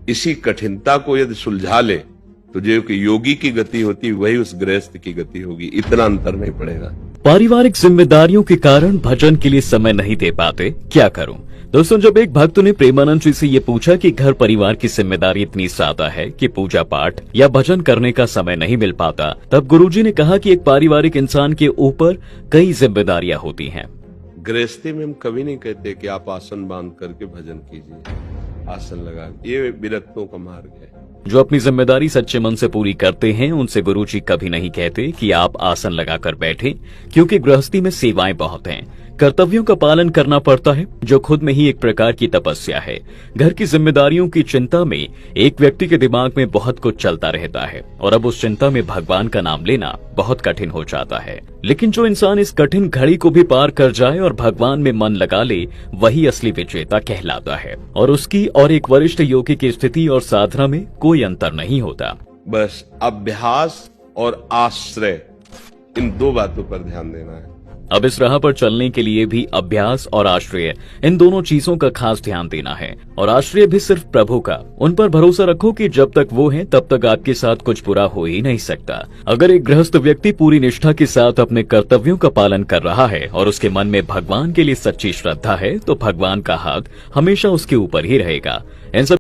इसी कठिनता को यदि सुलझा ले तो जो कि योगी की गति होती वही उस गृहस्थ की गति होगी, इतना अंतर नहीं पड़ेगा। पारिवारिक जिम्मेदारियों के कारण भजन के लिए समय नहीं दे पाते, क्या करूं? दोस्तों, जब एक भक्त ने प्रेमानंद जी से ये पूछा कि घर परिवार की जिम्मेदारी इतनी ज्यादा है कि पूजा पाठ या भजन करने का समय नहीं मिल पाता, तब गुरुजी ने कहा कि एक पारिवारिक इंसान के ऊपर कई जिम्मेदारियां होती हैं। गृहस्थी में हम कभी नहीं कहते कि आप आसन बांध करके भजन कीजिए, आसन लगा, ये विरक्तों का मार्ग है। जो अपनी जिम्मेदारी सच्चे मन से पूरी करते हैं उनसे गुरुजी कभी नहीं कहते कि आप आसन लगाकर बैठें, क्योंकि गृहस्थी में सेवाएं बहुत हैं, कर्तव्यों का पालन करना पड़ता है, जो खुद में ही एक प्रकार की तपस्या है। घर की जिम्मेदारियों की चिंता में एक व्यक्ति के दिमाग में बहुत कुछ चलता रहता है और अब उस चिंता में भगवान का नाम लेना बहुत कठिन हो जाता है। लेकिन जो इंसान इस कठिन घड़ी को भी पार कर जाए और भगवान में मन लगा ले, वही असली विजेता कहलाता है। और उसकी और एक वरिष्ठ योगी की स्थिति और साधना में कोई अंतर नहीं होता। बस अभ्यास और आश्रय, इन दो बातों पर ध्यान देना है। अब इस राह पर चलने के लिए भी अभ्यास और आश्रय, इन दोनों चीजों का खास ध्यान देना है। और आश्रय भी सिर्फ प्रभु का। उन पर भरोसा रखो कि जब तक वो हैं तब तक आपके साथ कुछ बुरा हो ही नहीं सकता। अगर एक गृहस्थ व्यक्ति पूरी निष्ठा के साथ अपने कर्तव्यों का पालन कर रहा है और उसके मन में भगवान के लिए सच्ची श्रद्धा है, तो भगवान का हाथ हमेशा उसके ऊपर ही रहेगा। इन सब